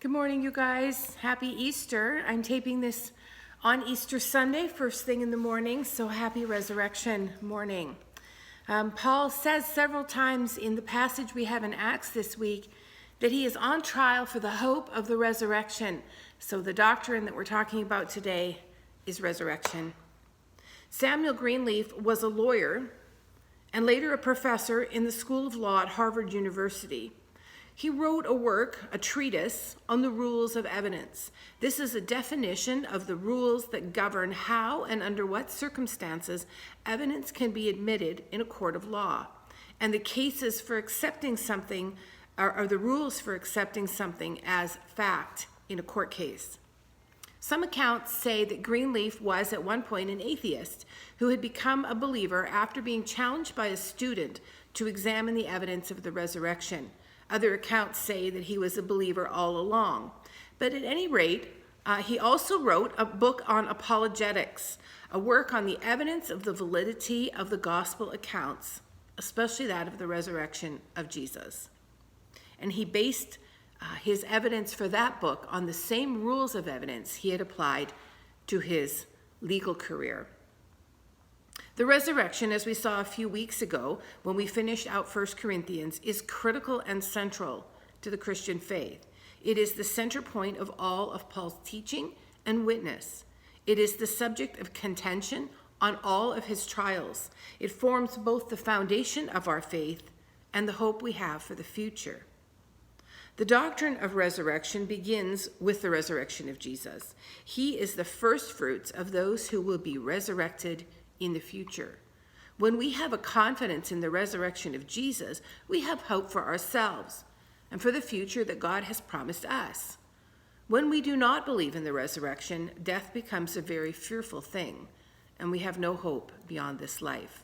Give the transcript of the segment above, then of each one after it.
Good morning, you guys. Happy Easter. I'm taping this on Easter Sunday, first thing in the morning, so happy Resurrection morning. Paul says several times in the passage we have in Acts this week that he is on trial for the hope of the resurrection. So the doctrine that we're talking about today is resurrection. Samuel Greenleaf was a lawyer and later a professor in the School of Law at Harvard University. He wrote a treatise on the rules of evidence. This is a definition of the rules that govern how and under what circumstances evidence can be admitted in a court of law, and the cases for accepting something, or the rules for accepting something as fact in a court case. Some accounts say that Greenleaf was at one point an atheist who had become a believer after being challenged by a student to examine the evidence of the resurrection. Other accounts say that he was a believer all along. But at any rate, he also wrote a book on apologetics, a work on the evidence of the validity of the gospel accounts, especially that of the resurrection of Jesus. And he based his evidence for that book on the same rules of evidence he had applied to his legal career. The resurrection, as we saw a few weeks ago when we finished out 1 Corinthians, is critical and central to the Christian faith. It is the center point of all of Paul's teaching and witness. It is the subject of contention on all of his trials. It forms both the foundation of our faith and the hope we have for the future. The doctrine of resurrection begins with the resurrection of Jesus. He is the first fruits of those who will be resurrected in the future. When we have a confidence in the resurrection of Jesus, we have hope for ourselves and for the future that God has promised us. When we do not believe in the resurrection, death becomes a very fearful thing, and we have no hope beyond this life.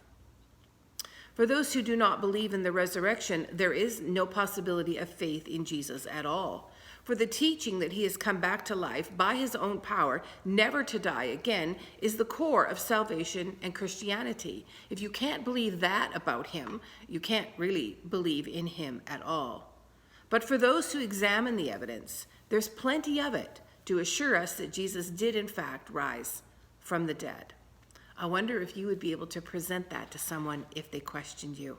For those who do not believe in the resurrection, there is no possibility of faith in Jesus at all. For the teaching that he has come back to life by his own power, never to die again, is the core of salvation and Christianity. If you can't believe that about him, you can't really believe in him at all. But for those who examine the evidence, there's plenty of it to assure us that Jesus did in fact rise from the dead. I wonder if you would be able to present that to someone if they questioned you.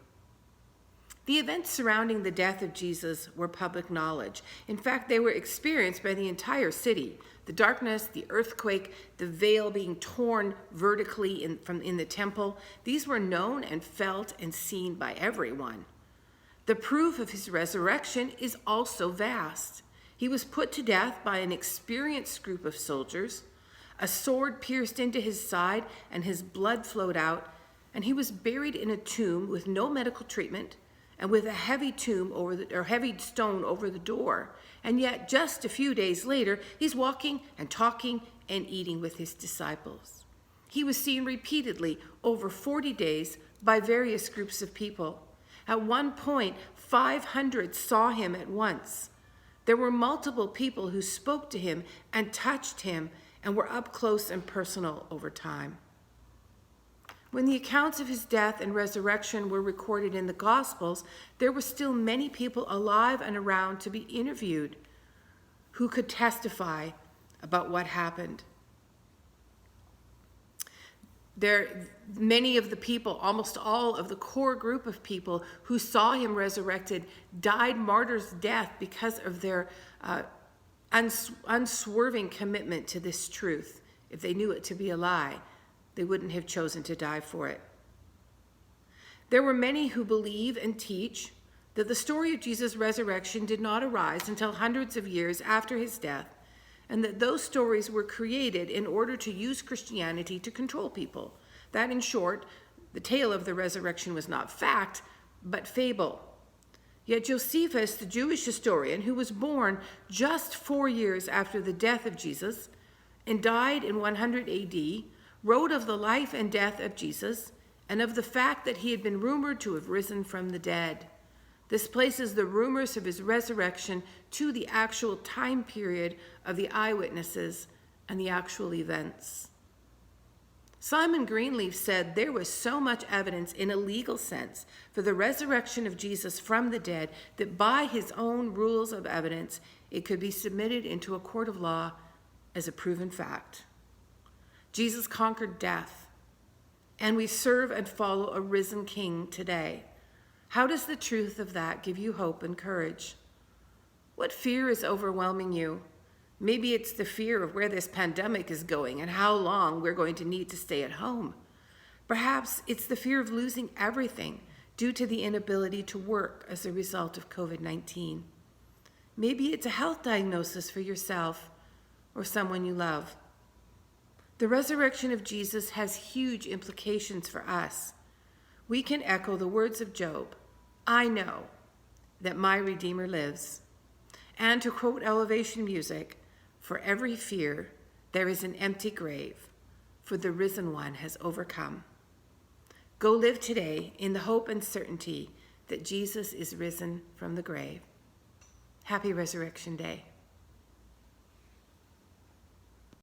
The events surrounding the death of Jesus were public knowledge. In fact, they were experienced by the entire city. The darkness, the earthquake, the veil being torn vertically in the temple, these were known and felt and seen by everyone. The proof of his resurrection is also vast. He was put to death by an experienced group of soldiers. A sword pierced into his side and his blood flowed out, and he was buried in a tomb with no medical treatment and with a heavy stone over the door. And yet just a few days later, he's walking and talking and eating with his disciples. He was seen repeatedly over 40 days by various groups of people. At one point, 500 saw him at once. There were multiple people who spoke to him and touched him and were up close and personal over time. When the accounts of his death and resurrection were recorded in the Gospels, there were still many people alive and around to be interviewed who could testify about what happened. Many of the people, almost all of the core group of people who saw him resurrected, died martyrs' death because of their unswerving commitment to this truth. If they knew it to be a lie, they wouldn't have chosen to die for it. There were many who believe and teach that the story of Jesus' resurrection did not arise until hundreds of years after his death, and that those stories were created in order to use Christianity to control people. That, in short, the tale of the resurrection was not fact, but fable. Yet Josephus, the Jewish historian, who was born just 4 years after the death of Jesus and died in 100 AD, wrote of the life and death of Jesus and of the fact that he had been rumored to have risen from the dead. This places the rumors of his resurrection to the actual time period of the eyewitnesses and the actual events. Simon Greenleaf said there was so much evidence in a legal sense for the resurrection of Jesus from the dead that by his own rules of evidence, it could be submitted into a court of law as a proven fact. Jesus conquered death, and we serve and follow a risen King today. How does the truth of that give you hope and courage? What fear is overwhelming you? Maybe it's the fear of where this pandemic is going and how long we're going to need to stay at home. Perhaps it's the fear of losing everything due to the inability to work as a result of COVID-19. Maybe it's a health diagnosis for yourself or someone you love. The resurrection of Jesus has huge implications for us. We can echo the words of Job, "I know that my Redeemer lives." And to quote Elevation Music, "For every fear there is an empty grave, for the risen one has overcome." Go live today in the hope and certainty that Jesus is risen from the grave. Happy Resurrection Day.